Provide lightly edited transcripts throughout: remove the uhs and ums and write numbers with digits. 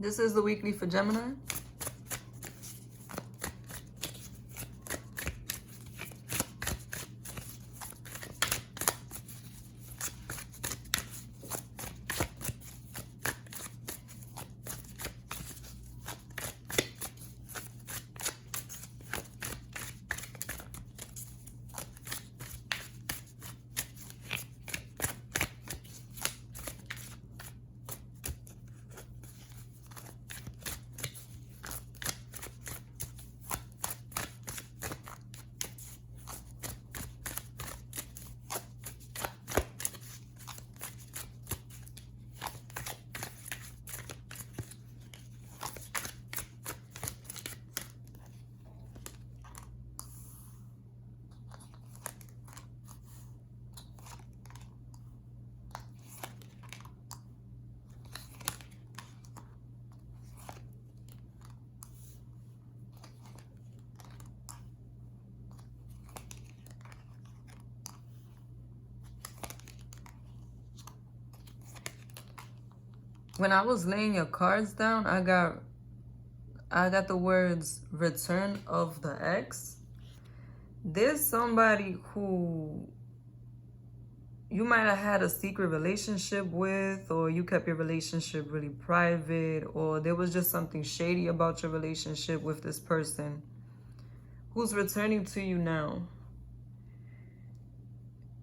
This is the weekly for Gemini. When I was laying your cards down, I got the words return of the ex. There's somebody who you might have had a secret relationship with, or you kept your relationship really private, or there was just something shady about your relationship with this person who's returning to you now.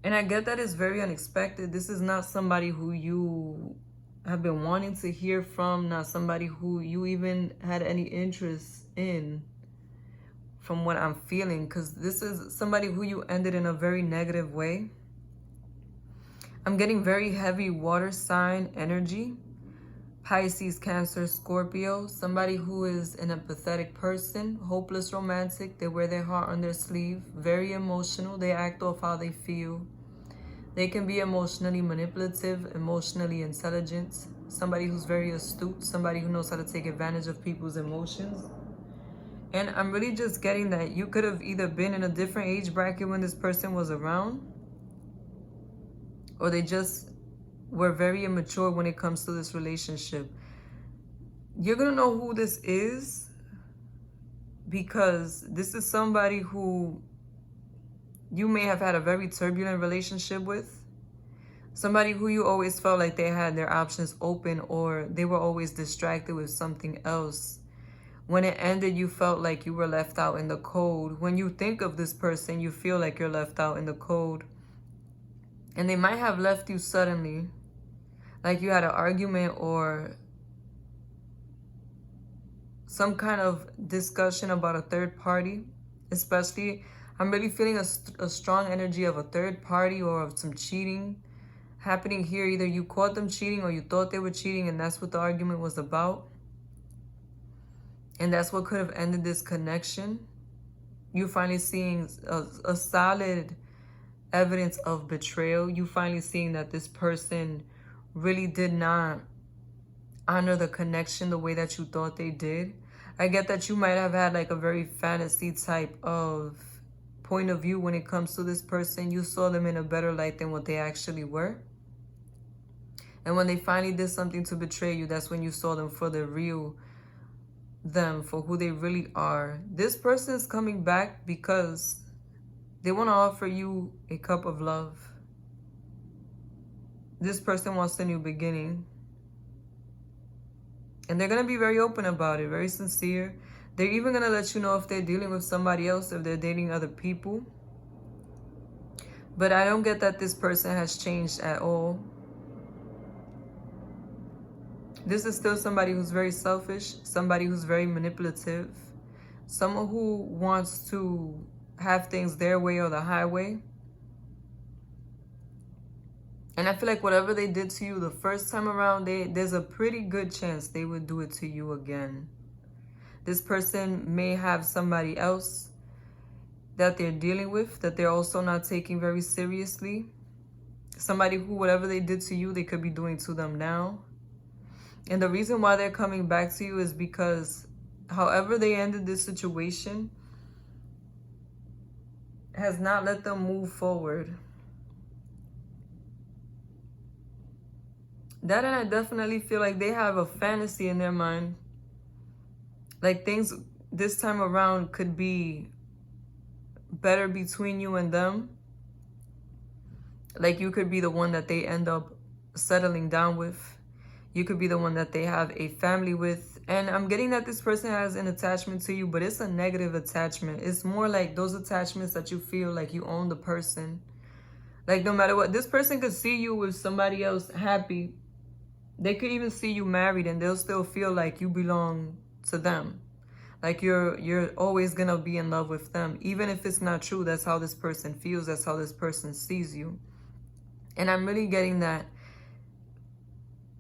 And I get that it's very unexpected. This is not somebody who you have been wanting to hear from, not somebody who you even had any interest in, from what I'm feeling, because this is somebody who you ended in a very negative way. I'm getting very heavy water sign energy. Pisces, Cancer, Scorpio. Somebody who is an empathetic person, hopeless romantic. They wear their heart on their sleeve. Very emotional. They act off how they feel. They can be emotionally manipulative, emotionally intelligent. Somebody who's very astute. Somebody who knows how to take advantage of people's emotions. And I'm really just getting that you could have either been in a different age bracket when this person was around, or they just were very immature when it comes to this relationship. You're going to know who this is, because this is somebody who you may have had a very turbulent relationship with. Somebody who you always felt like they had their options open, or they were always distracted with something else. When it ended, you felt like you were left out in the cold. When you think of this person, you feel like you're left out in the cold. And they might have left you suddenly, like you had an argument or some kind of discussion about a third party. Especially, I'm really feeling a strong energy of a third party or of some cheating happening here. Either you caught them cheating or you thought they were cheating, and that's what the argument was about. And that's what could have ended this connection. You finally seeing a solid evidence of betrayal. You finally seeing that this person really did not honor the connection the way that you thought they did. I get that you might have had like a very fantasy type of point of view when it comes to this person. You saw them in a better light than what they actually were. And when they finally did something to betray you, that's when you saw them for the real them, for who they really are. This person is coming back because they want to offer you a cup of love. This person wants a new beginning. And they're going to be very open about it, very sincere. They're even going to let you know if they're dealing with somebody else, if they're dating other people. But I don't get that this person has changed at all. This is still somebody who's very selfish, somebody who's very manipulative, someone who wants to have things their way or the highway. And I feel like whatever they did to you the first time around, there's a pretty good chance they would do it to you again. This person may have somebody else that they're dealing with, that they're also not taking very seriously. Somebody who, whatever they did to you, they could be doing to them now. And the reason why they're coming back to you is because however they ended this situation has not let them move forward. That, and I definitely feel like they have a fantasy in their mind. Like things this time around could be better between you and them. Like you could be the one that they end up settling down with. You could be the one that they have a family with. And I'm getting that this person has an attachment to you, but it's a negative attachment. It's more like those attachments that you feel like you own the person. Like no matter what, this person could see you with somebody else happy. They could even see you married and they'll still feel like you belong to them. Like you're always gonna be in love with them. Even if it's not true, that's how this person feels. That's how this person sees you. And I'm really getting that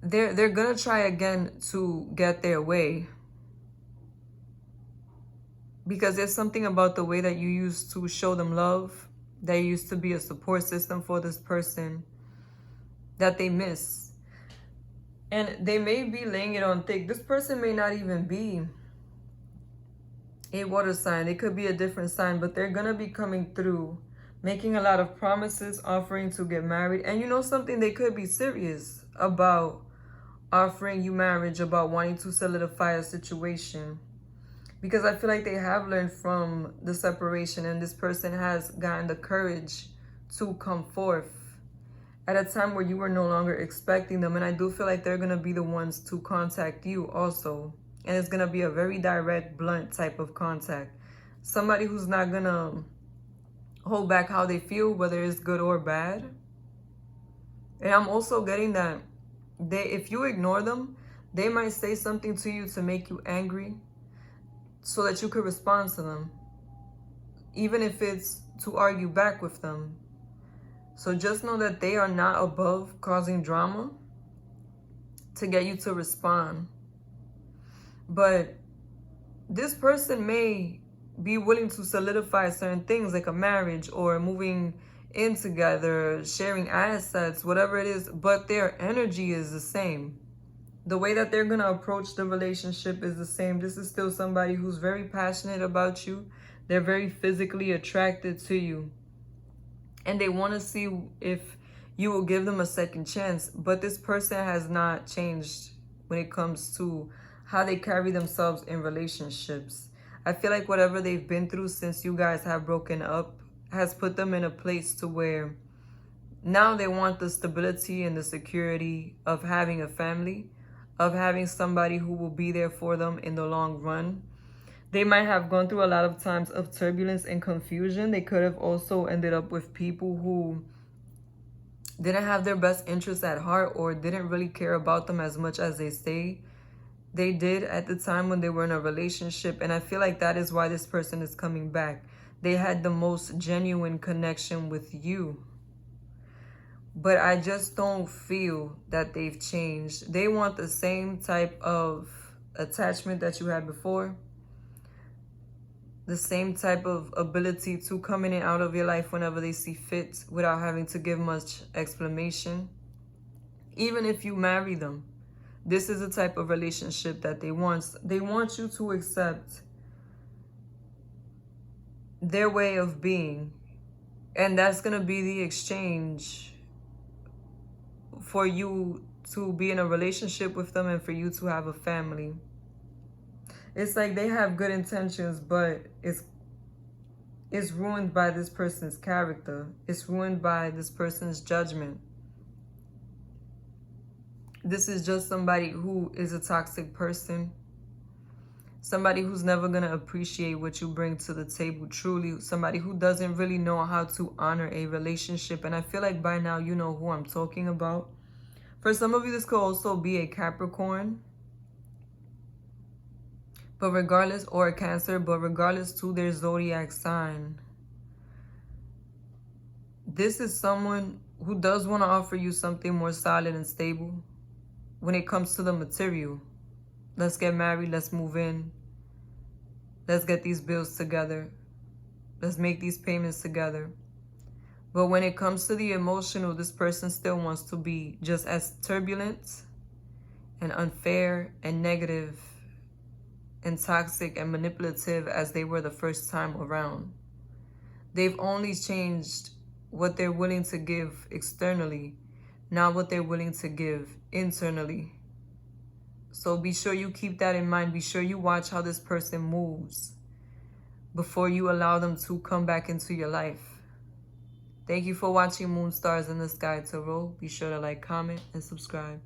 they're gonna try again to get their way. Because there's something about the way that you used to show them love, that used to be a support system for this person, that they miss. And they may be laying it on thick. This person may not even be a water sign. It could be a different sign, but they're gonna be coming through, making a lot of promises, offering to get married. And you know something, they could be serious about offering you marriage, about wanting to solidify a situation. Because I feel like they have learned from the separation, and this person has gotten the courage to come forth at a time where you were no longer expecting them. And I do feel like they're gonna be the ones to contact you also. And it's gonna be a very direct, blunt type of contact. Somebody who's not gonna hold back how they feel, whether it's good or bad. And I'm also getting that if you ignore them, they might say something to you to make you angry so that you could respond to them, even if it's to argue back with them. So just know that they are not above causing drama to get you to respond. But this person may be willing to solidify certain things like a marriage or moving in together, sharing assets, whatever it is, but their energy is the same. The way that they're going to approach the relationship is the same. This is still somebody who's very passionate about you. They're very physically attracted to you. And they want to see if you will give them a second chance. But this person has not changed when it comes to how they carry themselves in relationships. I feel like whatever they've been through since you guys have broken up has put them in a place to where now they want the stability and the security of having a family, of having somebody who will be there for them in the long run. They might have gone through a lot of times of turbulence and confusion. They could have also ended up with people who didn't have their best interests at heart or didn't really care about them as much as they say they did at the time when they were in a relationship. And I feel like that is why this person is coming back. They had the most genuine connection with you. But I just don't feel that they've changed. They want the same type of attachment that you had before. The same type of ability to come in and out of your life whenever they see fit without having to give much explanation. Even if you marry them, this is the type of relationship that they want. They want you to accept their way of being. And that's going to be the exchange for you to be in a relationship with them and for you to have a family. It's like they have good intentions, but it's ruined by this person's character. It's ruined by this person's judgment. This is just somebody who is a toxic person. Somebody who's never going to appreciate what you bring to the table truly. Somebody who doesn't really know how to honor a relationship. And I feel like by now you know who I'm talking about. For some of you, this could also be a Capricorn. But regardless, or a Cancer, but regardless to their zodiac sign, this is someone who does want to offer you something more solid and stable when it comes to the material. Let's get married, let's move in, let's get these bills together, let's make these payments together. But when it comes to the emotional, this person still wants to be just as turbulent and unfair and negative and toxic and manipulative as they were the first time around. They've only changed what they're willing to give externally. not what they're willing to give internally. So be sure you keep that in mind. Be sure you watch how this person moves before you allow them to come back into your life. Thank you for watching Moon Stars in the Sky Tarot. Be sure to like, comment, and subscribe.